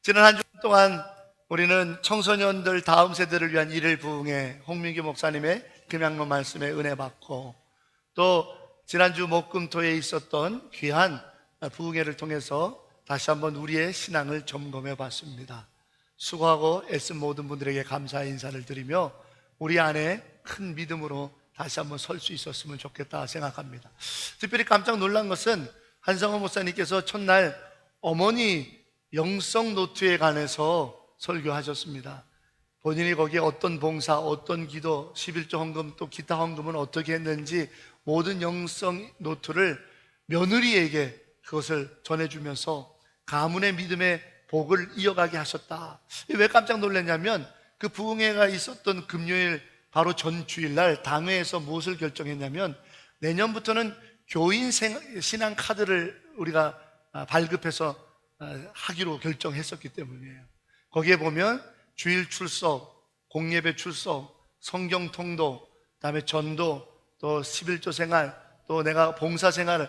지난 한 주 동안 우리는 청소년들 다음 세대를 위한 일일 부흥회 홍민규 목사님의 금양로 말씀에 은혜 받고, 또 지난주 목금토에 있었던 귀한 부흥회를 통해서 다시 한번 우리의 신앙을 점검해 봤습니다. 수고하고 애쓴 모든 분들에게 감사의 인사를 드리며 우리 안에 큰 믿음으로 다시 한번 설 수 있었으면 좋겠다 생각합니다. 특별히 깜짝 놀란 것은 한성호 목사님께서 첫날 어머니 영성 노트에 관해서 설교하셨습니다. 본인이 거기에 어떤 봉사, 어떤 기도, 11조 헌금, 또 기타 헌금은 어떻게 했는지 모든 영성 노트를 며느리에게 그것을 전해주면서 가문의 믿음의 복을 이어가게 하셨다. 왜 깜짝 놀랐냐면 그 부흥회가 있었던 금요일 바로 전 주일날 당회에서 무엇을 결정했냐면 내년부터는 교인 신앙 카드를 우리가 발급해서 하기로 결정했었기 때문이에요. 거기에 보면 주일 출석, 공예배 출석, 성경 통도, 그다음에 전도, 또 11조 생활, 또 내가 봉사 생활을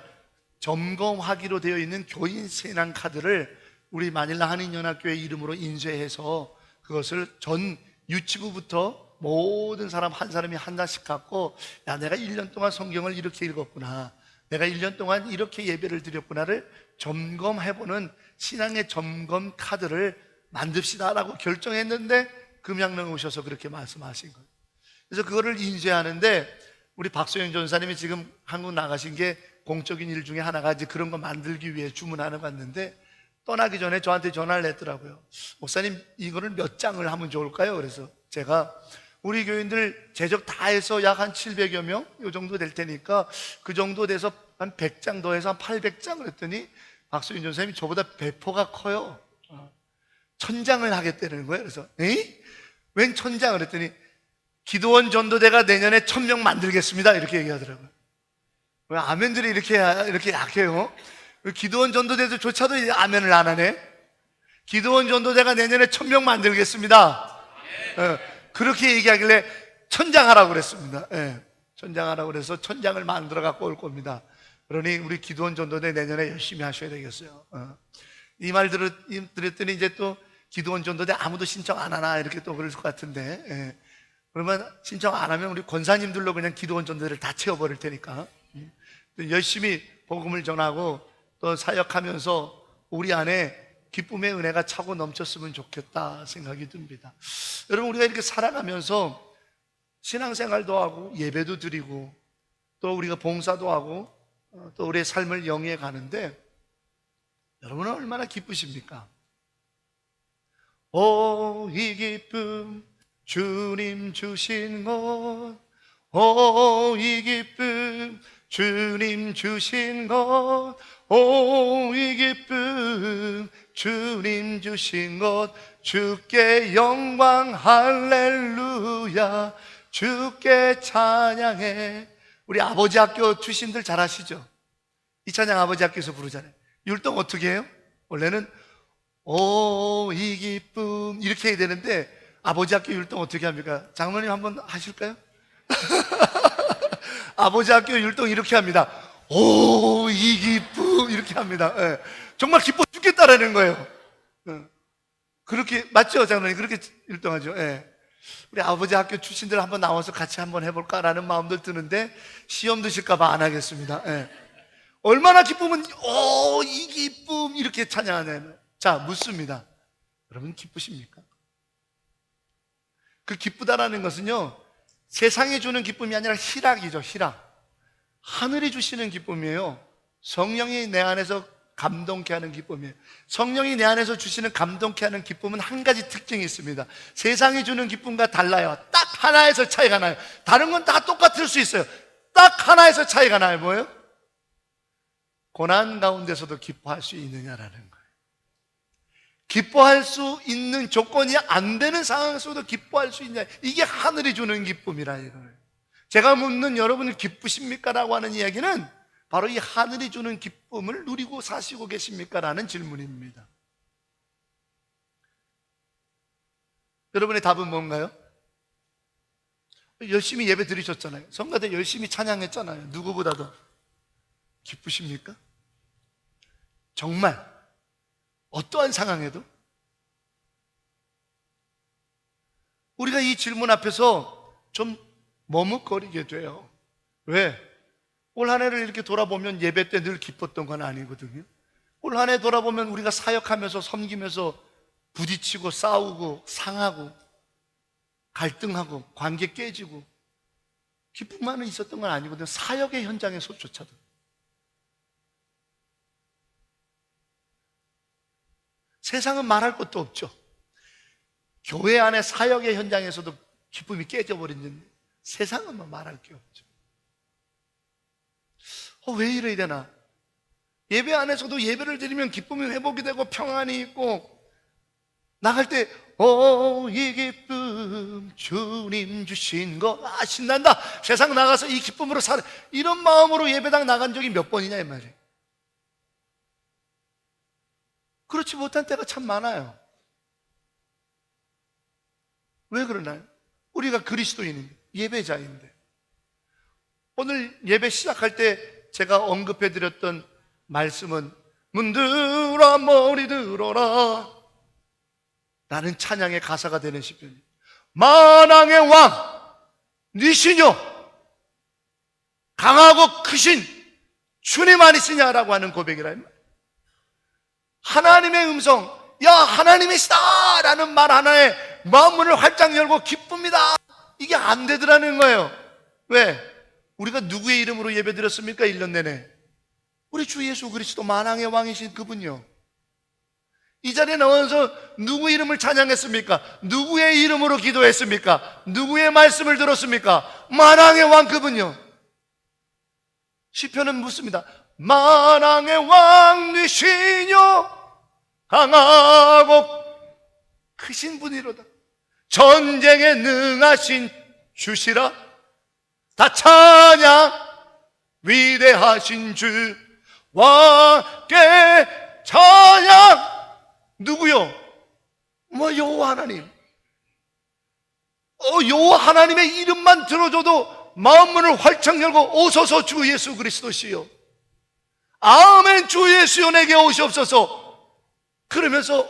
점검하기로 되어 있는 교인 신앙 카드를 우리 마닐라 한인연합교회 이름으로 인쇄해서 그것을 전 유치부부터 모든 사람 한 사람이 한 장씩 갖고, 야, 내가 1년 동안 성경을 이렇게 읽었구나, 내가 1년 동안 이렇게 예배를 드렸구나를 점검해보는 신앙의 점검 카드를 만듭시다 라고 결정했는데 금양릉 오셔서 그렇게 말씀하신 거예요. 그래서 그거를 인쇄하는데 우리 박소영 전사님이 지금 한국 나가신 게 공적인 일 중에 하나가 이제 그런 거 만들기 위해 주문하러 갔는데, 떠나기 전에 저한테 전화를 했더라고요. 목사님, 이거를 몇 장을 하면 좋을까요? 그래서 제가 우리 교인들 제적 다 해서 약 한 700여 명 이 정도 될 테니까 그 정도 돼서 한 100장 더해서 한 800장 그랬더니 박수인 전사님이 저보다 배포가 커요. 1000장을 하겠다는 거예요. 그래서 에이? 웬 1000장? 그랬더니 기도원 전도대가 내년에 1000명 만들겠습니다 이렇게 얘기하더라고요. 왜 아멘들이 이렇게 약해요? 기도원 전도대조차도 아멘을 안 하네. 기도원 전도대가 내년에 1000명 만들겠습니다. 그렇게 얘기하길래 1000장 하라고 그랬습니다. 1000장 하라고 그래서 1000장을 만들어 갖고 올 겁니다. 그러니 우리 기도원 전도대 내년에 열심히 하셔야 되겠어요. 이 말 들었더니 이제 또 기도원 전도대 아무도 신청 안 하나 이렇게 또 그럴 것 같은데, 그러면 신청 안 하면 우리 권사님들로 그냥 기도원 전도대를 다 채워버릴 테니까 열심히 복음을 전하고 또 사역하면서 우리 안에 기쁨의 은혜가 차고 넘쳤으면 좋겠다 생각이 듭니다. 여러분, 우리가 이렇게 살아가면서 신앙생활도 하고 예배도 드리고 또 우리가 봉사도 하고 또 우리의 삶을 영위해 가는데 여러분은 얼마나 기쁘십니까? 오, 이 기쁨 주님 주신 것, 오, 이 기쁨 주님 주신 것, 오, 이 기쁨 주님 주신 것, 주께 영광 할렐루야, 주께 찬양해. 우리 아버지 학교 출신들 잘 아시죠? 이 찬양 아버지 학교에서 부르잖아요. 율동 어떻게 해요? 원래는 오, 이 기쁨 이렇게 해야 되는데 아버지 학교 율동 어떻게 합니까? 장로님 한번 하실까요? 아버지 학교 율동 이렇게 합니다. 오, 이 기쁨 이렇게 합니다. 정말 기뻐 죽겠다라는 거예요. 그렇게 맞죠, 장로님? 그렇게 율동하죠. 우리 아버지 학교 출신들 한번 나와서 같이 한번 해볼까라는 마음도 드는데 시험 드실까봐 안 하겠습니다. 얼마나 기쁘면 오, 이 기쁨 이렇게 찬양하냐면, 자, 묻습니다. 여러분 기쁘십니까? 그 기쁘다라는 것은요, 세상이 주는 기쁨이 아니라 희락이죠. 희락. 하늘이 주시는 기쁨이에요. 성령이 내 안에서 감동케 하는 기쁨이에요. 성령이 내 안에서 주시는 감동케 하는 기쁨은 한 가지 특징이 있습니다. 세상이 주는 기쁨과 달라요. 딱 하나에서 차이가 나요. 다른 건 다 똑같을 수 있어요. 딱 하나에서 차이가 나요. 뭐예요? 고난 가운데서도 기뻐할 수 있느냐라는 거예요. 기뻐할 수 있는 조건이 안 되는 상황에서도 기뻐할 수 있냐, 이게 하늘이 주는 기쁨이라 이거예요. 제가 묻는 여러분이 기쁘십니까? 라고 하는 이야기는 바로 이 하늘이 주는 기쁨을 누리고 사시고 계십니까? 라는 질문입니다. 여러분의 답은 뭔가요? 열심히 예배 드리셨잖아요. 성가대 열심히 찬양했잖아요. 누구보다도. 기쁘십니까? 정말 어떠한 상황에도 우리가 이 질문 앞에서 좀 머뭇거리게 돼요. 왜? 올 한 해를 이렇게 돌아보면 예배 때 늘 기뻤던 건 아니거든요. 올 한 해 돌아보면 우리가 사역하면서 섬기면서 부딪히고 싸우고 상하고 갈등하고 관계 깨지고 기쁨만은 있었던 건 아니거든요. 사역의 현장에서조차도. 세상은 말할 것도 없죠. 교회 안에 사역의 현장에서도 기쁨이 깨져버리는데 세상은 뭐 말할 게 없죠. 왜 이래야 되나? 예배 안에서도 예배를 드리면 기쁨이 회복이 되고 평안이 있고, 나갈 때 이 기쁨 주님 주신 거 신난다. 세상 나가서 이 기쁨으로 살아, 이런 마음으로 예배당 나간 적이 몇 번이냐 이 말이에요. 그렇지 못한 때가 참 많아요. 왜 그러나요? 우리가 그리스도인인데, 예배자인데. 오늘 예배 시작할 때 제가 언급해 드렸던 말씀은 문들아 머리 들어라 라는 찬양의 가사가 되는 시편이에요. 만왕의 왕 니시뇨 강하고 크신 주님 아니시냐라고 하는 고백이라. 하나님의 음성, 야 하나님이시다 라는 말 하나에 마음문을 활짝 열고 기쁩니다, 이게 안 되더라는 거예요. 왜? 우리가 누구의 이름으로 예배 드렸습니까? 1년 내내 우리 주 예수 그리스도 만왕의 왕이신 그분요. 이 자리에 나와서 누구 이름을 찬양했습니까? 누구의 이름으로 기도했습니까? 누구의 말씀을 들었습니까? 만왕의 왕 그분요. 시편은 묻습니다. 만왕의 왕이시뇨 강하고 크신 분이로다. 전쟁에 능하신 주시라. 다 찬양 위대하신 주 왕께 찬양. 누구요? 여호와 하나님. 여호와 하나님의 이름만 들어줘도 마음문을 활짝 열고 오소서 주 예수 그리스도시요 아멘 주 예수여 내게 오시옵소서. 그러면서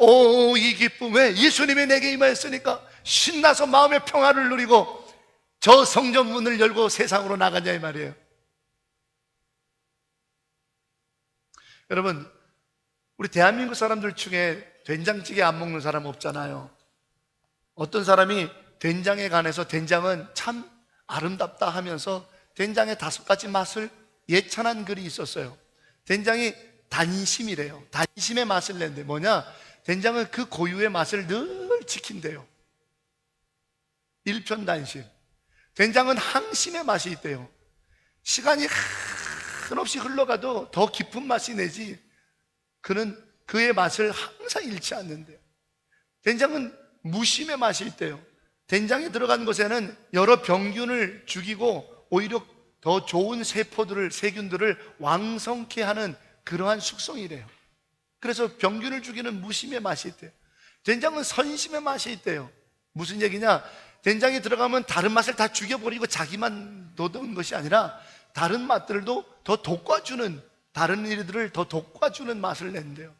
이 기쁨에 예수님이 내게 임하였으니까 신나서 마음의 평화를 누리고 저 성전 문을 열고 세상으로 나가냐 이 말이에요. 여러분, 우리 대한민국 사람들 중에 된장찌개 안 먹는 사람 없잖아요. 어떤 사람이 된장에 관해서 된장은 참 아름답다 하면서 된장의 5가지 맛을 예찬한 글이 있었어요. 된장이 단심이래요. 단심의 맛을 낸대. 뭐냐? 된장은 그 고유의 맛을 늘 지킨대요. 일편단심. 된장은 항심의 맛이 있대요. 시간이 한없이 흘러가도 더 깊은 맛이 내지 그는 그의 맛을 항상 잃지 않는데요. 된장은 무심의 맛이 있대요. 된장에 들어간 것에는 여러 병균을 죽이고 오히려 더 좋은 세균들을 왕성케 하는 그러한 숙성이래요. 그래서 병균을 죽이는 무심의 맛이 있대요. 된장은 선심의 맛이 있대요. 무슨 얘기냐? 된장이 들어가면 다른 맛을 다 죽여버리고 자기만 돋은 것이 아니라 다른 맛들도 더 돋궈주는, 다른 일들을 더 돋궈주는 맛을 낸대요.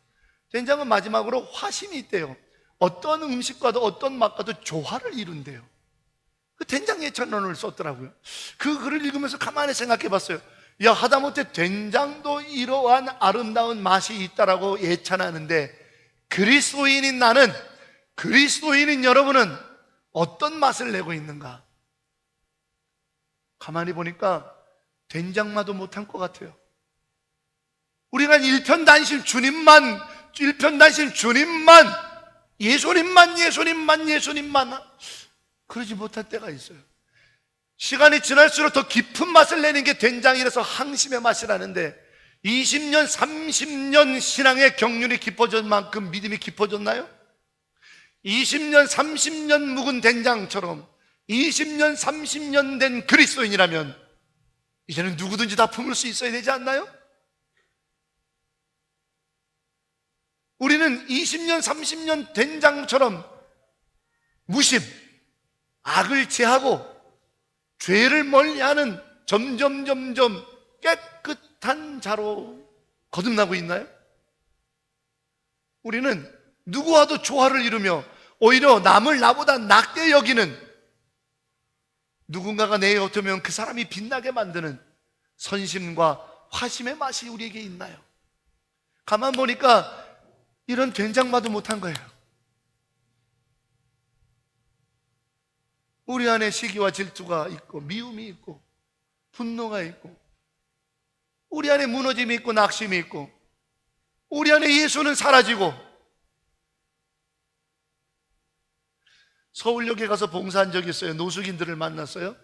된장은 마지막으로 화심이 있대요. 어떤 음식과도 어떤 맛과도 조화를 이룬대요. 그 된장 예찬론을 썼더라고요. 그 글을 읽으면서 가만히 생각해 봤어요. 야, 하다못해 된장도 이러한 아름다운 맛이 있다라고 예찬하는데 그리스도인인 나는, 그리스도인인 여러분은 어떤 맛을 내고 있는가? 가만히 보니까 된장마도 못한 것 같아요. 우리가 일편단심 주님만, 예수님만 그러지 못할 때가 있어요. 시간이 지날수록 더 깊은 맛을 내는 게 된장이라서 항심의 맛이라는데 20년, 30년 신앙의 경륜이 깊어진 만큼 믿음이 깊어졌나요? 20년, 30년 묵은 된장처럼 20년, 30년 된 그리스도인이라면 이제는 누구든지 다 품을 수 있어야 되지 않나요? 우리는 20년, 30년 된장처럼 무심, 악을 제하고 죄를 멀리하는 점점 깨끗한 자로 거듭나고 있나요? 우리는 누구와도 조화를 이루며 오히려 남을 나보다 낮게 여기는, 누군가가 내 곁에 오면 그 사람이 빛나게 만드는 선심과 화심의 맛이 우리에게 있나요? 가만 보니까 이런 된장마도 못한 거예요. 우리 안에 시기와 질투가 있고 미움이 있고 분노가 있고 우리 안에 무너짐이 있고 낙심이 있고 우리 안에 예수는 사라지고. 서울역에 가서 봉사한 적이 있어요. 노숙인들을 만났어요.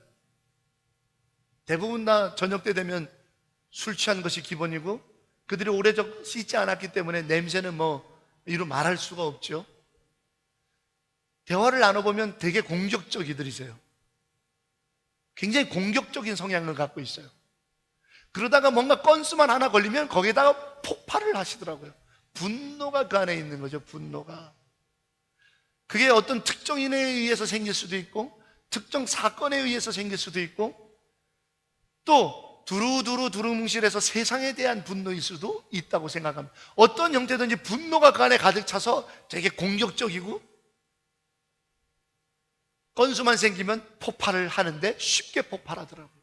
대부분 다 저녁 때 되면 술 취한 것이 기본이고 그들이 오래전 씻지 않았기 때문에 냄새는 이루 말할 수가 없죠. 대화를 나눠보면 되게 공격적이들이세요. 굉장히 공격적인 성향을 갖고 있어요. 그러다가 뭔가 건수만 하나 걸리면 거기에다가 폭발을 하시더라고요. 분노가 그 안에 있는 거죠. 분노가. 그게 어떤 특정인에 의해서 생길 수도 있고 특정 사건에 의해서 생길 수도 있고 또 두루뭉실해서 세상에 대한 분노일 수도 있다고 생각합니다. 어떤 형태든지 분노가 그 안에 가득 차서 되게 공격적이고 건수만 생기면 폭발을 하는데 쉽게 폭발하더라고요.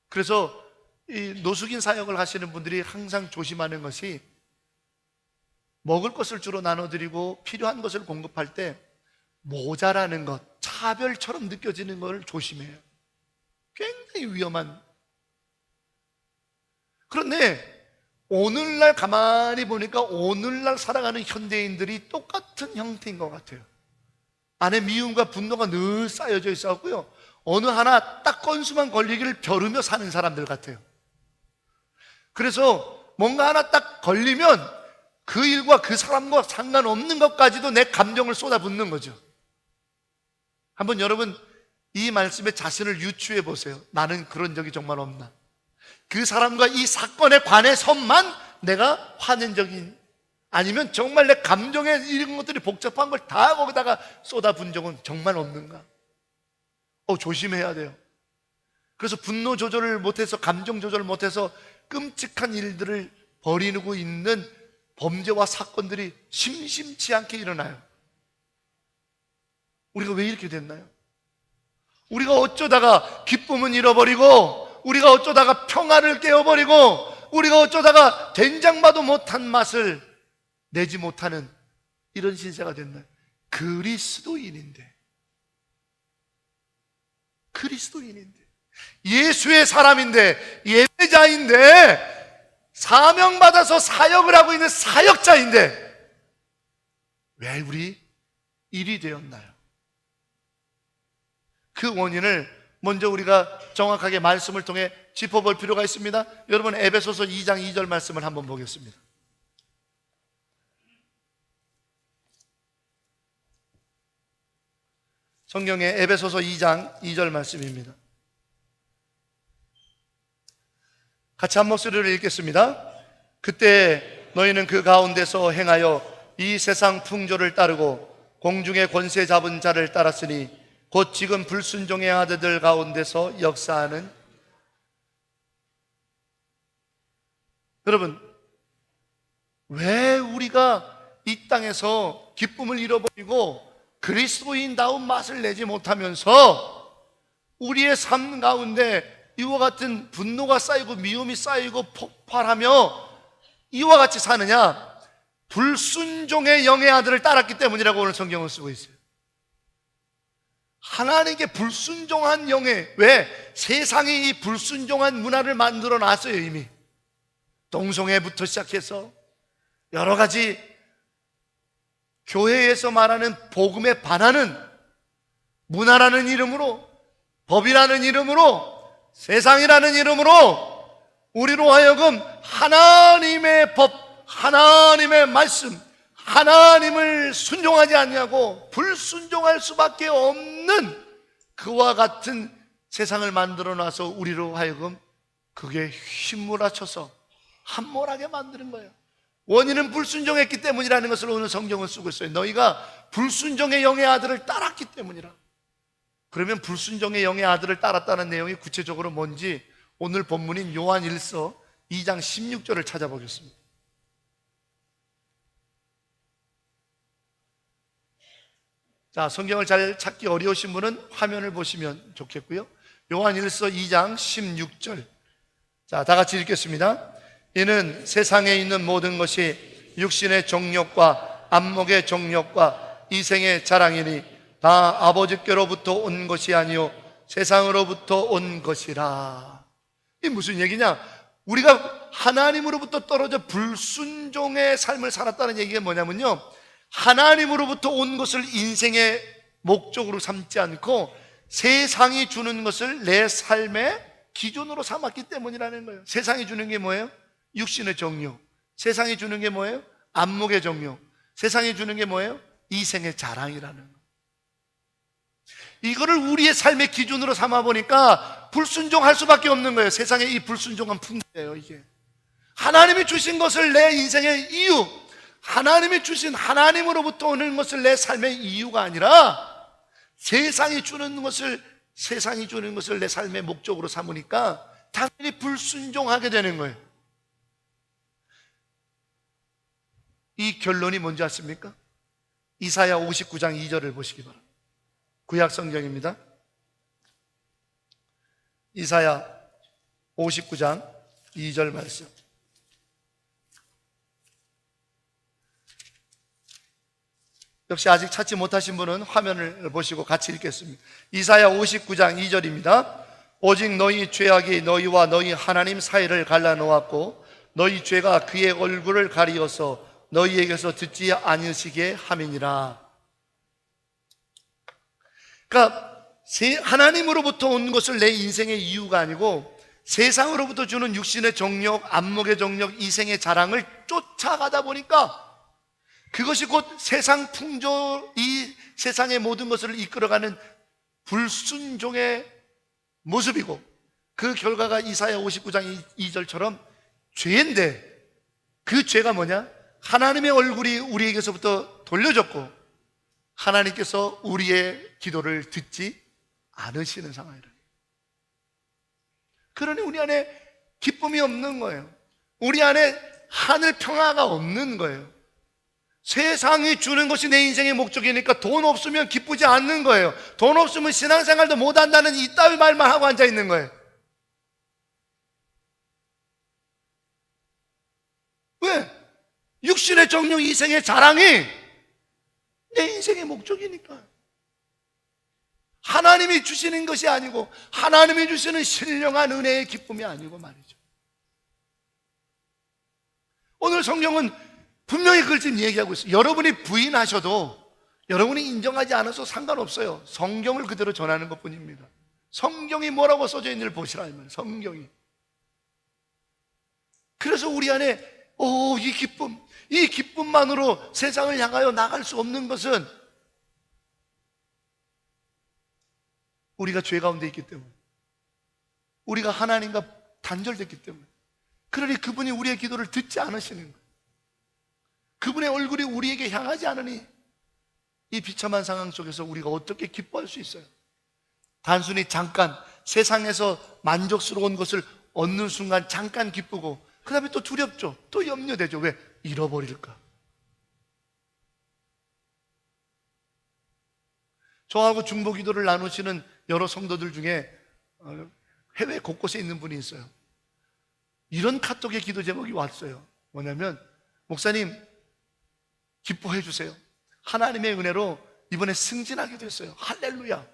그래서 이 노숙인 사역을 하시는 분들이 항상 조심하는 것이 먹을 것을 주로 나눠드리고 필요한 것을 공급할 때 모자라는 것, 차별처럼 느껴지는 걸 조심해요. 굉장히 위험한. 그런데 오늘날 가만히 보니까 오늘날 살아가는 현대인들이 똑같은 형태인 것 같아요. 안에 미움과 분노가 늘 쌓여져 있었고요. 어느 하나 딱 건수만 걸리기를 벼르며 사는 사람들 같아요. 그래서 뭔가 하나 딱 걸리면 그 일과 그 사람과 상관없는 것까지도 내 감정을 쏟아붓는 거죠. 한번 여러분 이 말씀에 자신을 유추해 보세요. 나는 그런 적이 정말 없나? 그 사람과 이 사건에 관해서만 내가 화낸 적이, 아니면 정말 내 감정에 이런 것들이 복잡한 걸 다 거기다가 쏟아부은 적은 정말 없는가? 조심해야 돼요. 그래서 분노 조절을 못해서, 감정 조절을 못해서 끔찍한 일들을 벌이고 있는 범죄와 사건들이 심심치 않게 일어나요. 우리가 왜 이렇게 됐나요? 우리가 어쩌다가 기쁨은 잃어버리고 우리가 어쩌다가 평화를 깨어버리고 우리가 어쩌다가 된장마도 못한 맛을 내지 못하는 이런 신세가 됐나요? 그리스도인인데 예수의 사람인데 예배자인데 사명받아서 사역을 하고 있는 사역자인데 왜 우리 일이 되었나요? 그 원인을 먼저 우리가 정확하게 말씀을 통해 짚어볼 필요가 있습니다. 여러분 에베소서 2장 2절 말씀을 한번 보겠습니다. 성경의 에베소서 2장 2절 말씀입니다. 같이 한 목소리로 읽겠습니다. 그때 너희는 그 가운데서 행하여 이 세상 풍조를 따르고 공중의 권세 잡은 자를 따랐으니 곧 지금 불순종의 아들들 가운데서 역사하는. 여러분, 왜 우리가 이 땅에서 기쁨을 잃어버리고 그리스도인다운 맛을 내지 못하면서 우리의 삶 가운데 이와 같은 분노가 쌓이고 미움이 쌓이고 폭발하며 이와 같이 사느냐? 불순종의 영의 아들을 따랐기 때문이라고 오늘 성경을 쓰고 있어요. 하나님께 불순종한 영의, 왜? 세상이 이 불순종한 문화를 만들어 놨어요. 이미 동성애부터 시작해서 여러 가지 교회에서 말하는 복음에 반하는 문화라는 이름으로, 법이라는 이름으로, 세상이라는 이름으로 우리로 하여금 하나님의 법, 하나님의 말씀, 하나님을 순종하지 않냐고 불순종할 수밖에 없는 그와 같은 세상을 만들어 놔서 우리로 하여금 그게 휘몰아쳐서 함몰하게 만드는 거예요. 원인은 불순종했기 때문이라는 것을 오늘 성경은 쓰고 있어요. 너희가 불순종의 영의 아들을 따랐기 때문이라. 그러면 불순종의 영의 아들을 따랐다는 내용이 구체적으로 뭔지 오늘 본문인 요한 1서 2장 16절을 찾아보겠습니다. 자, 성경을 잘 찾기 어려우신 분은 화면을 보시면 좋겠고요. 요한일서 2장 16절. 자, 다 같이 읽겠습니다. 이는 세상에 있는 모든 것이 육신의 정욕과 안목의 정욕과 이생의 자랑이니 다 아버지께로부터 온 것이 아니요 세상으로부터 온 것이라. 이게 무슨 얘기냐? 우리가 하나님으로부터 떨어져 불순종의 삶을 살았다는 얘기가 뭐냐면요, 하나님으로부터 온 것을 인생의 목적으로 삼지 않고 세상이 주는 것을 내 삶의 기준으로 삼았기 때문이라는 거예요. 세상이 주는 게 뭐예요? 육신의 정욕. 세상이 주는 게 뭐예요? 안목의 정욕. 세상이 주는 게 뭐예요? 이생의 자랑이라는 거예요. 이거를 우리의 삶의 기준으로 삼아 보니까 불순종할 수밖에 없는 거예요. 세상의 이 불순종한 풍토예요. 이게 하나님이 주신 것을 내 인생의 이유, 하나님이 주신 하나님으로부터 오는 것을 내 삶의 이유가 아니라 세상이 주는 것을 내 삶의 목적으로 삼으니까 당연히 불순종하게 되는 거예요. 이 결론이 뭔지 아십니까? 이사야 59장 2절을 보시기 바랍니다. 구약 성경입니다. 이사야 59장 2절 말씀. 역시 아직 찾지 못하신 분은 화면을 보시고 같이 읽겠습니다. 이사야 59장 2절입니다. 오직 너희 죄악이 너희와 너희 하나님 사이를 갈라놓았고 너희 죄가 그의 얼굴을 가리어서 너희에게서 듣지 않으시게 함이니라. 그러니까 하나님으로부터 온 것을 내 인생의 이유가 아니고 세상으로부터 주는 육신의 정욕, 안목의 정욕, 이생의 자랑을 쫓아가다 보니까 그것이 곧 세상 풍조, 이 세상의 모든 것을 이끌어가는 불순종의 모습이고, 그 결과가 이사야 59장 2절처럼 죄인데, 그 죄가 뭐냐? 하나님의 얼굴이 우리에게서부터 돌려졌고 하나님께서 우리의 기도를 듣지 않으시는 상황이라. 그러니 우리 안에 기쁨이 없는 거예요. 우리 안에 하늘 평화가 없는 거예요. 세상이 주는 것이 내 인생의 목적이니까 돈 없으면 기쁘지 않는 거예요. 돈 없으면 신앙생활도 못한다는 이따위 말만 하고 앉아 있는 거예요. 왜? 육신의 정욕, 이생의 자랑이 내 인생의 목적이니까. 하나님이 주시는 것이 아니고 하나님이 주시는 신령한 은혜의 기쁨이 아니고 말이죠. 오늘 성경은 분명히 그걸 지금 얘기하고 있어요. 여러분이 부인하셔도, 여러분이 인정하지 않아서 상관없어요. 성경을 그대로 전하는 것뿐입니다. 성경이 뭐라고 써져 있는지를 보시라 이 말이에요. 성경이. 그래서 우리 안에 이 기쁨만으로 세상을 향하여 나갈 수 없는 것은 우리가 죄 가운데 있기 때문에, 우리가 하나님과 단절됐기 때문에. 그러니 그분이 우리의 기도를 듣지 않으시는 거예요. 그분의 얼굴이 우리에게 향하지 않으니 이 비참한 상황 속에서 우리가 어떻게 기뻐할 수 있어요? 단순히 잠깐 세상에서 만족스러운 것을 얻는 순간 잠깐 기쁘고 그 다음에 또 두렵죠. 또 염려되죠. 왜? 잃어버릴까? 저하고 중보 기도를 나누시는 여러 성도들 중에 해외 곳곳에 있는 분이 있어요. 이런 카톡의 기도 제목이 왔어요. 뭐냐면, 목사님 기뻐해 주세요. 하나님의 은혜로 이번에 승진하게 됐어요. 할렐루야.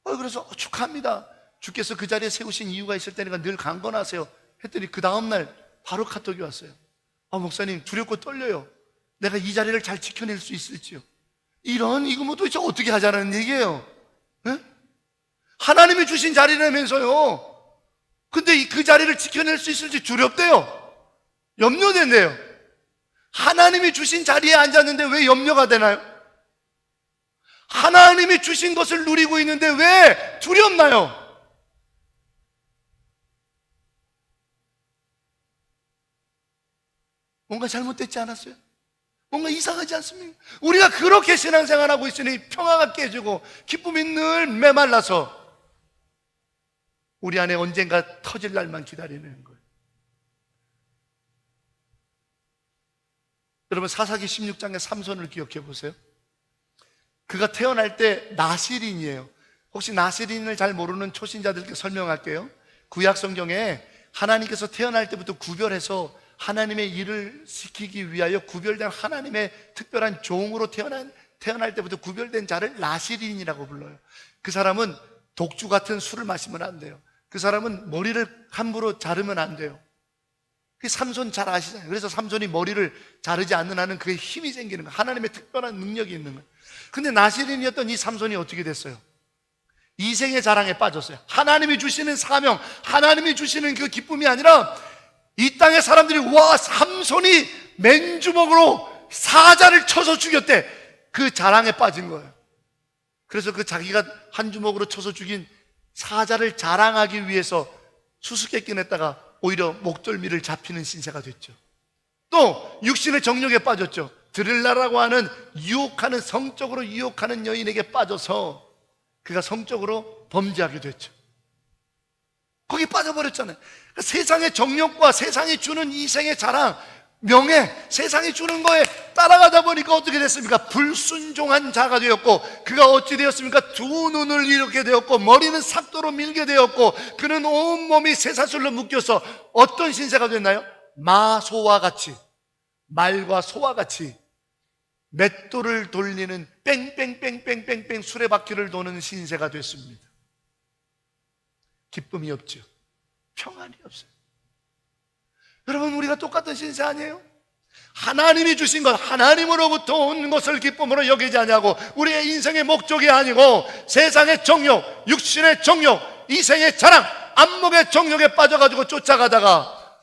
그래서 축하합니다. 주께서 그 자리에 세우신 이유가 있을 테니까 늘 강건하세요 했더니 그 다음날 바로 카톡이 왔어요. 목사님 두렵고 떨려요. 내가 이 자리를 잘 지켜낼 수 있을지요. 이거 뭐 도대체 어떻게 하자는 얘기예요? 네? 하나님이 주신 자리라면서요. 근데 그 자리를 지켜낼 수 있을지 두렵대요. 염려된대요. 하나님이 주신 자리에 앉았는데 왜 염려가 되나요? 하나님이 주신 것을 누리고 있는데 왜 두렵나요? 뭔가 잘못됐지 않았어요? 뭔가 이상하지 않습니까? 우리가 그렇게 신앙생활하고 있으니 평화가 깨지고 기쁨이 늘 메말라서 우리 안에 언젠가 터질 날만 기다리는 거예요. 여러분, 사사기 16장의 삼손을 기억해 보세요. 그가 태어날 때 나시린이에요. 혹시 나시린을 잘 모르는 초신자들께 설명할게요. 구약 성경에 하나님께서 태어날 때부터 구별해서 하나님의 일을 시키기 위하여 구별된 하나님의 특별한 종으로 태어날 때부터 구별된 자를 나시린이라고 불러요. 그 사람은 독주 같은 술을 마시면 안 돼요. 그 사람은 머리를 함부로 자르면 안 돼요. 그 삼손 잘 아시잖아요. 그래서 삼손이 머리를 자르지 않는 한은 그게 힘이 생기는 거예요. 하나님의 특별한 능력이 있는 거예요. 근데 나시린이었던 이 삼손이 어떻게 됐어요? 이생의 자랑에 빠졌어요. 하나님이 주시는 사명, 하나님이 주시는 그 기쁨이 아니라 이 땅의 사람들이 와, 삼손이 맨주먹으로 사자를 쳐서 죽였대. 그 자랑에 빠진 거예요. 그래서 그 자기가 한 주먹으로 쳐서 죽인 사자를 자랑하기 위해서 수수께끼 냈다가 오히려 목덜미를 잡히는 신세가 됐죠. 또 육신의 정욕에 빠졌죠. 드릴라라고 하는 유혹하는, 성적으로 유혹하는 여인에게 빠져서 그가 성적으로 범죄하게 됐죠. 거기 빠져버렸잖아요. 그러니까 세상의 정욕과 세상이 주는 이생의 자랑, 명예, 세상이 주는 거에 따라가다 보니까 어떻게 됐습니까? 불순종한 자가 되었고, 그가 어찌 되었습니까? 두 눈을 잃게 되었고, 머리는 삭도로 밀게 되었고, 그는 온몸이 쇠사슬로 묶여서 어떤 신세가 됐나요? 마소와 같이, 말과 소와 같이 맷돌을 돌리는 뺑뺑뺑뺑뺑뺑 수레바퀴를 도는 신세가 됐습니다. 기쁨이 없죠. 평안이 없어요. 여러분, 우리가 똑같은 신세 아니에요? 하나님이 주신 것, 하나님으로부터 온 것을 기쁨으로 여기지 아니하고 우리의 인생의 목적이 아니고 세상의 정욕, 육신의 정욕, 이생의 자랑, 안목의 정욕에 빠져가지고 쫓아가다가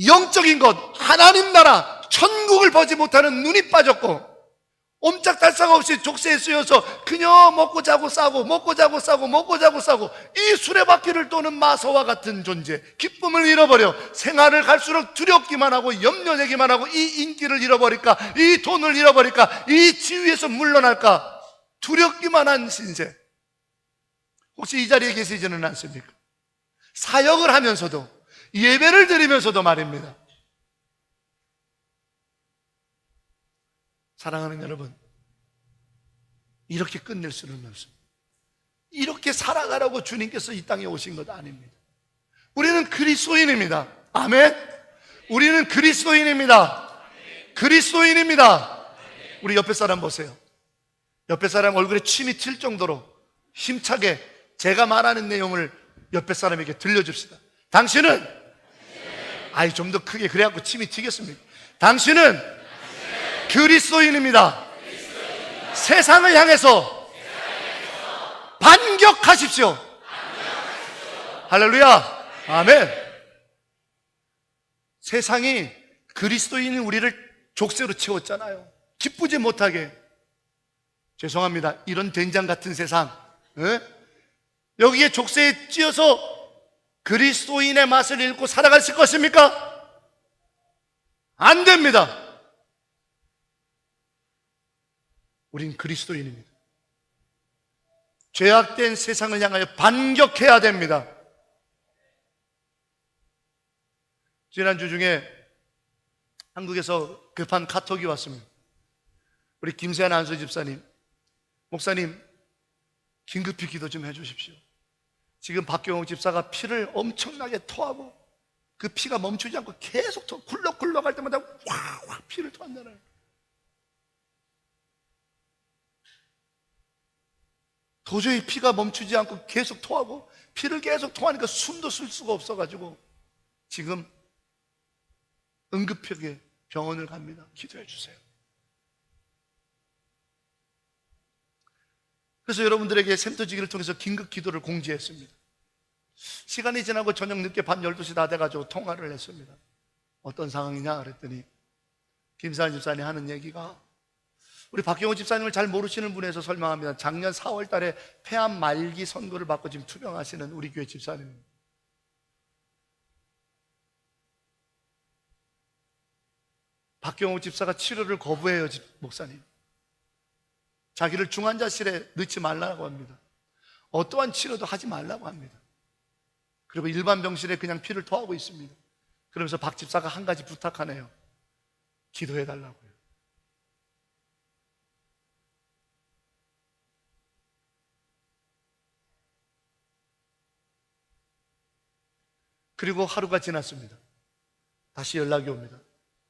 영적인 것, 하나님 나라, 천국을 보지 못하는 눈이 빠졌고 옴짝달싹 없이 족쇄에 쓰여서 그녀 먹고 자고 싸고 먹고 자고 싸고 먹고 자고 싸고 이 수레바퀴를 도는 마소와 같은 존재, 기쁨을 잃어버려 생활을 갈수록 두렵기만 하고 염려되기만 하고 이 인기를 잃어버릴까, 이 돈을 잃어버릴까, 이 지위에서 물러날까 두렵기만 한 신세. 혹시 이 자리에 계시지는 않습니까? 사역을 하면서도 예배를 드리면서도 말입니다. 사랑하는 여러분, 이렇게 끝낼 수는 없습니다. 이렇게 살아가라고 주님께서 이 땅에 오신 것 아닙니다. 우리는 그리스도인입니다. 아멘. 우리는 그리스도인입니다. 그리스도인입니다. 우리 옆에 사람 보세요. 옆에 사람 얼굴에 침이 튈 정도로 힘차게 제가 말하는 내용을 옆에 사람에게 들려줍시다. 당신은, 아이, 좀 더 크게, 그래갖고 침이 튀겠습니까? 당신은 그리스도인입니다. 세상을 향해서 반격하십시오. 할렐루야. 아멘. 세상이 그리스도인인 우리를 족쇄로 채웠잖아요. 기쁘지 못하게. 죄송합니다. 이런 된장 같은 세상, 여기에 족쇄에 찧어서 그리스도인의 맛을 잃고 살아갈 것입니까? 안 됩니다. 우린 그리스도인입니다. 죄악된 세상을 향하여 반격해야 됩니다. 지난주 중에 한국에서 급한 카톡이 왔습니다. 우리 김세한 안수 집사님, 목사님 긴급히 기도 좀 해주십시오. 지금 박경호 집사가 피를 엄청나게 토하고 그 피가 멈추지 않고 계속 굴럭굴럭 할 때마다 확 피를 토한다는. 도저히 피가 멈추지 않고 계속 토하고 피를 계속 토하니까 숨도 쉴 수가 없어가지고 지금 응급하게 병원을 갑니다. 기도해 주세요. 그래서 여러분들에게 샘터지기를 통해서 긴급 기도를 공지했습니다. 시간이 지나고 저녁 늦게 밤 12시 다 돼가지고 통화를 했습니다. 어떤 상황이냐 그랬더니 김사한 집사님 하는 얘기가, 우리 박경호 집사님을 잘 모르시는 분에서 설명합니다. 작년 4월 달에 폐암 말기 선고를 받고 지금 투병하시는 우리 교회 집사님입니다. 박경호 집사가 치료를 거부해요, 목사님. 자기를 중환자실에 넣지 말라고 합니다. 어떠한 치료도 하지 말라고 합니다. 그리고 일반 병실에 그냥 피를 토하고 있습니다. 그러면서 박 집사가 한 가지 부탁하네요. 기도해 달라고요. 그리고 하루가 지났습니다. 다시 연락이 옵니다.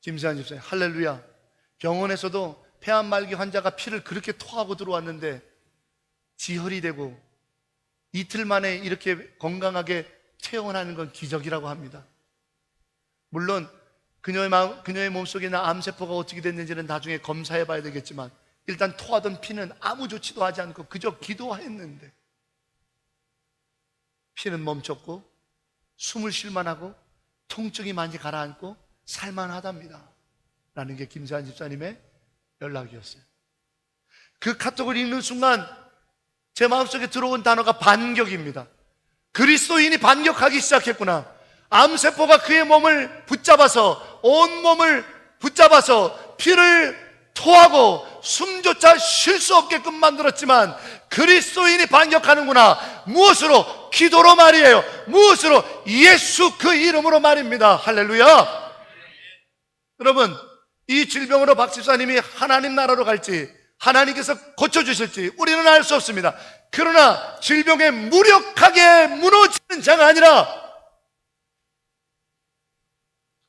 김세환 집사님, 할렐루야, 병원에서도 폐암말기 환자가 피를 그렇게 토하고 들어왔는데 지혈이 되고 이틀 만에 이렇게 건강하게 퇴원하는 건 기적이라고 합니다. 물론 그녀의 몸속에 있는 암세포가 어떻게 됐는지는 나중에 검사해 봐야 되겠지만 일단 토하던 피는 아무 조치도 하지 않고 그저 기도했는데 피는 멈췄고 숨을 쉴만 하고 통증이 많이 가라앉고 살만하답니다 라는 게 김세환 집사님의 연락이었어요. 그 카톡을 읽는 순간 제 마음속에 들어온 단어가 반격입니다. 그리스도인이 반격하기 시작했구나. 암세포가 그의 몸을 붙잡아서, 온몸을 붙잡아서 피를 토하고 숨조차 쉴 수 없게끔 만들었지만 그리스도인이 반격하는구나. 무엇으로? 기도로 말이에요. 무엇으로? 예수 그 이름으로 말입니다. 할렐루야. 여러분, 이 질병으로 박 집사님이 하나님 나라로 갈지 하나님께서 고쳐주실지 우리는 알 수 없습니다. 그러나 질병에 무력하게 무너지는 자가 아니라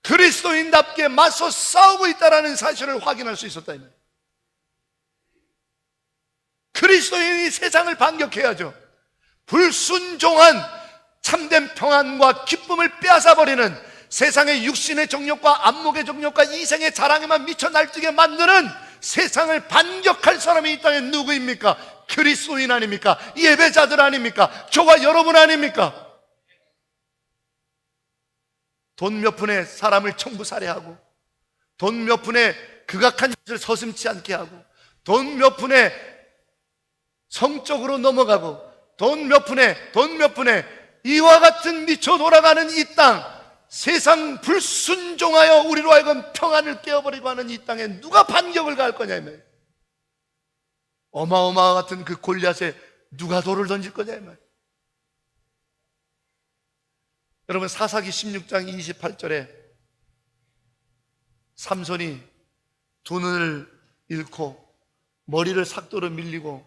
그리스도인답게 맞서 싸우고 있다는 사실을 확인할 수 있었다. 그리스도인이 세상을 반격해야죠. 불순종한 참된 평안과 기쁨을 빼앗아버리는 세상의 육신의 정욕과 안목의 정욕과 이생의 자랑에만 미쳐 날뛰게 만드는 세상을 반격할 사람이 있다면 누구입니까? 그리스도인 아닙니까? 예배자들 아닙니까? 저와 여러분 아닙니까? 돈 몇 푼에 사람을 청부살해하고 돈 몇 푼에 극악한 짓을 서슴지 않게 하고 돈 몇 푼에 성적으로 넘어가고 돈 몇 푼에 이와 같은 미쳐 돌아가는 이 땅, 세상 불순종하여 우리로 하여금 평안을 깨어버리고 하는 이 땅에 누가 반격을 가할 거냐 이 말이에요. 어마어마 같은 그 골리앗에 누가 돌을 던질 거냐 이 말이에요. 여러분, 사사기 16장 28절에 삼손이 두 눈을 잃고 머리를 삭도로 밀리고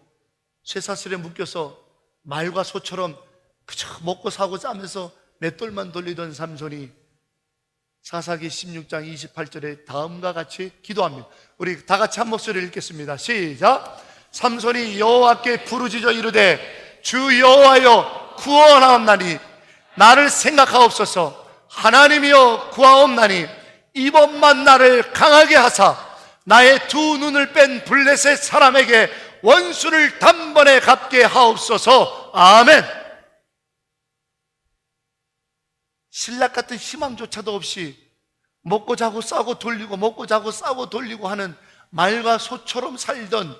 쇠사슬에 묶여서 말과 소처럼 그저 먹고 사고 짜면서 맷돌만 돌리던 삼손이 사사기 16장 28절에 다음과 같이 기도합니다. 우리 다 같이 한 목소리를 읽겠습니다. 시작. 삼손이 여호와께 부르짖어 이르되 주 여호와여 구원하옵나니 나를 생각하옵소서. 하나님이여 구하옵나니 이번만 나를 강하게 하사 나의 두 눈을 뺀 블레셋 사람에게 원수를 단번에 갚게 하옵소서. 아멘. 신락 같은 희망조차도 없이 먹고 자고 싸고 돌리고 먹고 자고 싸고 돌리고 하는 말과 소처럼 살던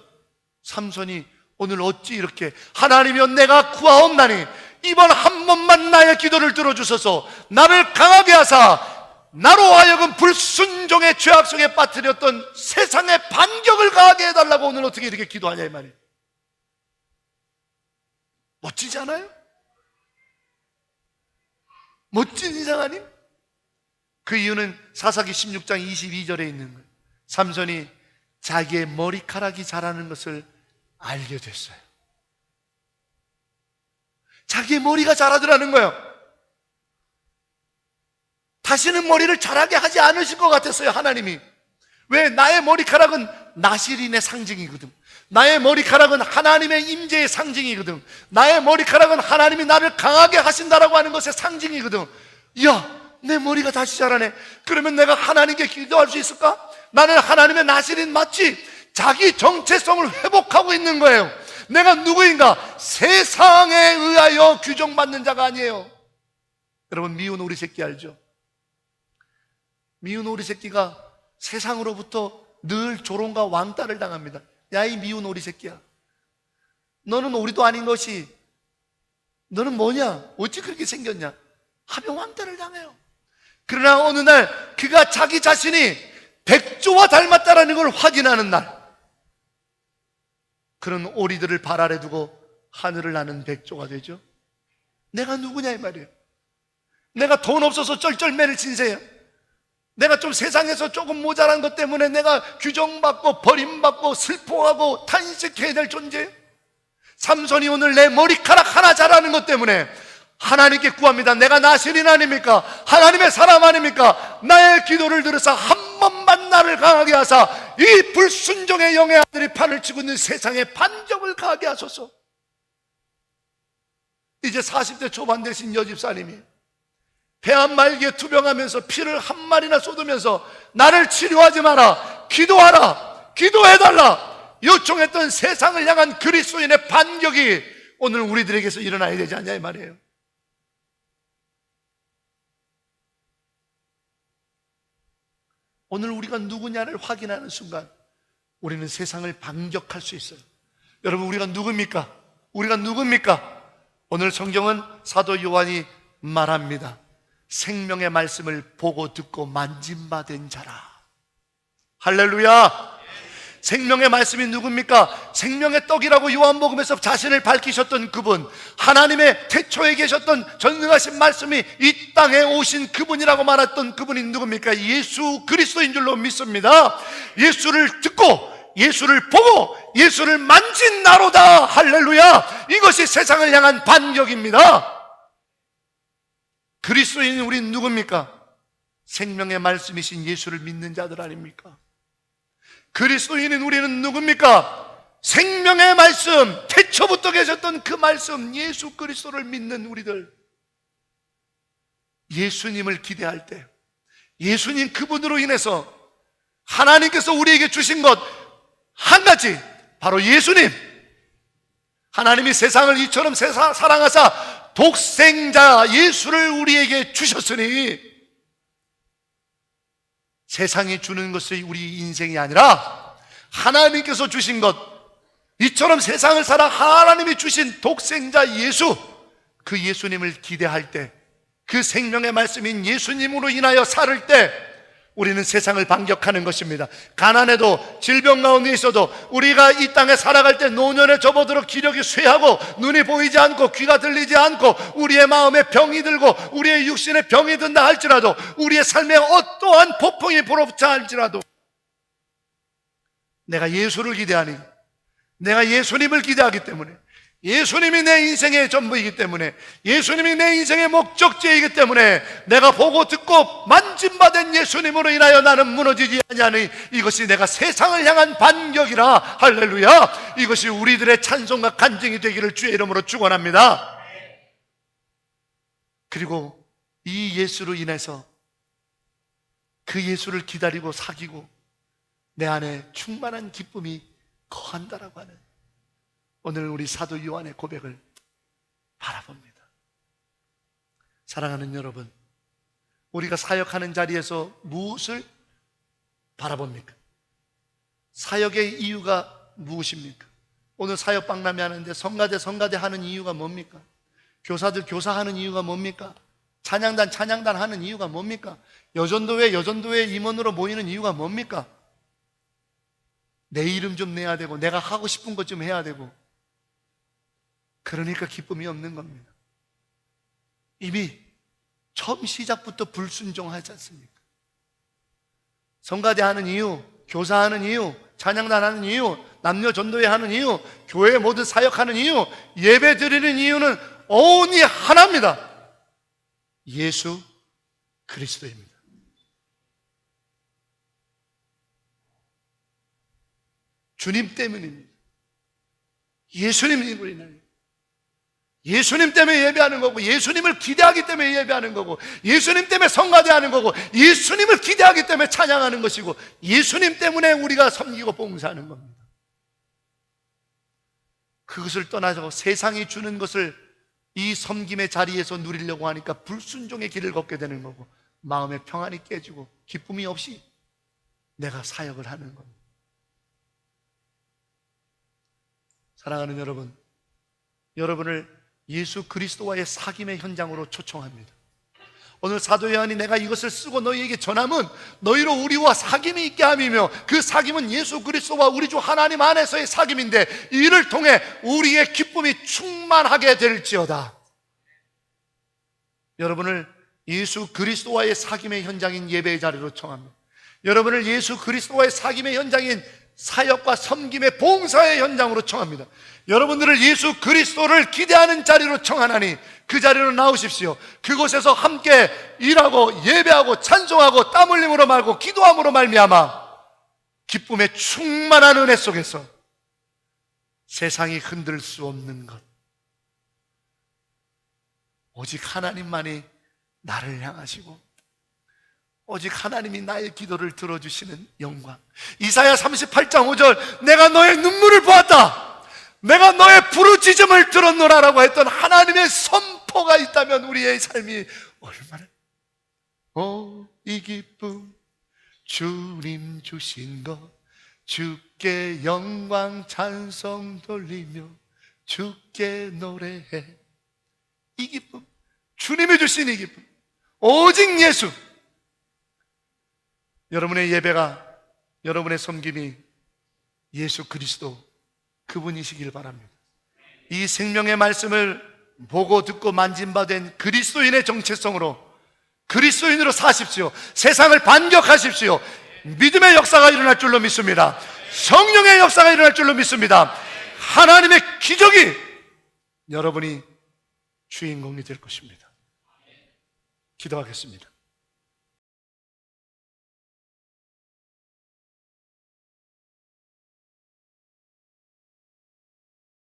삼손이 오늘 어찌 이렇게 하나님이여 내가 구하옵나니 이번 한 번만 나의 기도를 들어주소서. 나를 강하게 하사 나로 하여금 불순종의 죄악 속에 빠뜨렸던 세상의 반격을 가하게 해달라고 오늘 어떻게 이렇게 기도하냐 이 말이에요. 멋지지 않아요? 멋진 이상 아님? 그 이유는 사사기 16장 22절에 있는 거예요. 삼손이 자기의 머리카락이 자라는 것을 알게 됐어요. 자기의 머리가 자라더라는 거예요. 다시는 머리를 자라게 하지 않으실 것 같았어요, 하나님이. 왜? 나의 머리카락은 나실인의 상징이거든. 나의 머리카락은 하나님의 임재의 상징이거든. 나의 머리카락은 하나님이 나를 강하게 하신다라고 하는 것의 상징이거든. 이야, 내 머리가 다시 자라네. 그러면 내가 하나님께 기도할 수 있을까? 나는 하나님의 나실인 맞지? 자기 정체성을 회복하고 있는 거예요. 내가 누구인가? 세상에 의하여 규정받는 자가 아니에요. 여러분, 미운 오리 새끼 알죠? 미운 오리 새끼가 세상으로부터 늘 조롱과 왕따를 당합니다. 야, 이 미운 오리 새끼야, 너는 오리도 아닌 것이 너는 뭐냐? 어찌 그렇게 생겼냐? 하며 왕따를 당해요. 그러나 어느 날 그가 자기 자신이 백조와 닮았다라는 걸 확인하는 날, 그런 오리들을 발 아래 두고 하늘을 나는 백조가 되죠. 내가 누구냐 이 말이에요. 내가 돈 없어서 쩔쩔매를 친 새야. 내가 좀 세상에서 조금 모자란 것 때문에 내가 규정받고 버림받고 슬퍼하고 탄식해야 될 존재. 삼손이 오늘 내 머리카락 하나 자라는 것 때문에 하나님께 구합니다. 내가 나신인 아닙니까? 하나님의 사람 아닙니까? 나의 기도를 들으사 한 번만 나를 강하게 하사 이 불순종의 영의 아들이 판을 치고 있는 세상에 반격을 가하게 하소서. 이제 40대 초반 되신 여집사님이 폐암 말기에 투병하면서 피를 한 마리나 쏟으면서 나를 치료하지 마라, 기도하라, 기도해달라 요청했던 세상을 향한 그리스도인의 반격이 오늘 우리들에게서 일어나야 되지 않냐 이 말이에요. 오늘 우리가 누구냐를 확인하는 순간 우리는 세상을 반격할 수 있어요. 여러분, 우리가 누굽니까? 우리가 누굽니까? 오늘 성경은 사도 요한이 말합니다. 생명의 말씀을 보고 듣고 만진 바 된 자라. 할렐루야. 생명의 말씀이 누굽니까? 생명의 떡이라고 요한복음에서 자신을 밝히셨던 그분, 하나님의 태초에 계셨던 전능하신 말씀이 이 땅에 오신 그분이라고 말했던 그분이 누굽니까? 예수 그리스도인 줄로 믿습니다. 예수를 듣고 예수를 보고 예수를 만진 나로다. 할렐루야. 이것이 세상을 향한 반격입니다. 그리스도인 우린 누굽니까? 생명의 말씀이신 예수를 믿는 자들 아닙니까? 그리스도인인 우리는 누굽니까? 생명의 말씀, 태초부터 계셨던 그 말씀, 예수 그리스도를 믿는 우리들. 예수님을 기대할 때, 예수님 그분으로 인해서 하나님께서 우리에게 주신 것 한 가지, 바로 예수님. 하나님이 세상을 이처럼 사랑하사 독생자 예수를 우리에게 주셨으니 세상이 주는 것이 우리 인생이 아니라 하나님께서 주신 것, 이처럼 세상을 살아 하나님이 주신 독생자 예수, 그 예수님을 기대할 때, 그 생명의 말씀인 예수님으로 인하여 살을 때 우리는 세상을 반격하는 것입니다. 가난해도 질병 가운데 있어도 우리가 이 땅에 살아갈 때 노년에 접어들어 기력이 쇠하고 눈이 보이지 않고 귀가 들리지 않고 우리의 마음에 병이 들고 우리의 육신에 병이 든다 할지라도, 우리의 삶에 어떠한 폭풍이 불어붙자 할지라도 내가 예수를 기대하니, 내가 예수님을 기대하기 때문에, 예수님이 내 인생의 전부이기 때문에, 예수님이 내 인생의 목적지이기 때문에 내가 보고 듣고 만짐받은 예수님으로 인하여 나는 무너지지 아니하니 이것이 내가 세상을 향한 반격이라. 할렐루야. 이것이 우리들의 찬송과 간증이 되기를 주의 이름으로 축원합니다. 그리고 이 예수로 인해서, 그 예수를 기다리고 사귀고 내 안에 충만한 기쁨이 거한다라고 하는 오늘 우리 사도 요한의 고백을 바라봅니다. 사랑하는 여러분, 우리가 사역하는 자리에서 무엇을 바라봅니까? 사역의 이유가 무엇입니까? 오늘 사역 박람회 하는데 성가대 하는 이유가 뭡니까? 교사들 교사하는 이유가 뭡니까? 찬양단 하는 이유가 뭡니까? 여전도회 임원으로 모이는 이유가 뭡니까? 내 이름 좀 내야 되고 내가 하고 싶은 것 좀 해야 되고, 그러니까 기쁨이 없는 겁니다. 이미 처음 시작부터 불순종하지 않습니까? 성가대 하는 이유, 교사하는 이유, 찬양단 하는 이유, 남녀 전도회 하는 이유, 교회 모두 사역하는 이유, 예배 드리는 이유는 오직 하나입니다. 예수 그리스도입니다. 주님 때문입니다. 예수님이 우리는 예수님 때문에 예배하는 거고, 예수님을 기대하기 때문에 예배하는 거고, 예수님 때문에 성가대하는 거고, 예수님을 기대하기 때문에 찬양하는 것이고, 예수님 때문에 우리가 섬기고 봉사하는 겁니다. 그것을 떠나서 세상이 주는 것을 이 섬김의 자리에서 누리려고 하니까 불순종의 길을 걷게 되는 거고, 마음의 평안이 깨지고 기쁨이 없이 내가 사역을 하는 겁니다. 사랑하는 여러분, 여러분을 예수 그리스도와의 사귐의 현장으로 초청합니다. 오늘 사도 요한이 내가 이것을 쓰고 너희에게 전함은 너희로 우리와 사귐이 있게 함이며, 그 사귐은 예수 그리스도와 우리 주 하나님 안에서의 사귐인데 이를 통해 우리의 기쁨이 충만하게 될지어다. 여러분을 예수 그리스도와의 사귐의 현장인 예배의 자리로 청합니다. 여러분을 예수 그리스도와의 사귐의 현장인 사역과 섬김의 봉사의 현장으로 청합니다. 여러분들을 예수 그리스도를 기대하는 자리로 청하나니 그 자리로 나오십시오. 그곳에서 함께 일하고 예배하고 찬송하고 땀 흘림으로 말고 기도함으로 말미암아 기쁨의 충만한 은혜 속에서 세상이 흔들 수 없는 것, 오직 하나님만이 나를 향하시고 오직 하나님이 나의 기도를 들어주시는 영광. 이사야 38장 5절, 내가 너의 눈물을 보았다, 내가 너의 부르짖음을 들었노라라고 했던 하나님의 선포가 있다면 우리의 삶이 얼마나, 이 기쁨 주님 주신 것, 주께 영광 찬송 돌리며 주께 노래해. 이 기쁨, 주님이 주신 이 기쁨, 오직 예수. 여러분의 예배가, 여러분의 섬김이 예수 그리스도 그분이시길 바랍니다. 이 생명의 말씀을 보고 듣고 만진바된 그리스도인의 정체성으로, 그리스도인으로 사십시오. 세상을 반격하십시오. 믿음의 역사가 일어날 줄로 믿습니다. 성령의 역사가 일어날 줄로 믿습니다. 하나님의 기적이 여러분이 주인공이 될 것입니다. 기도하겠습니다.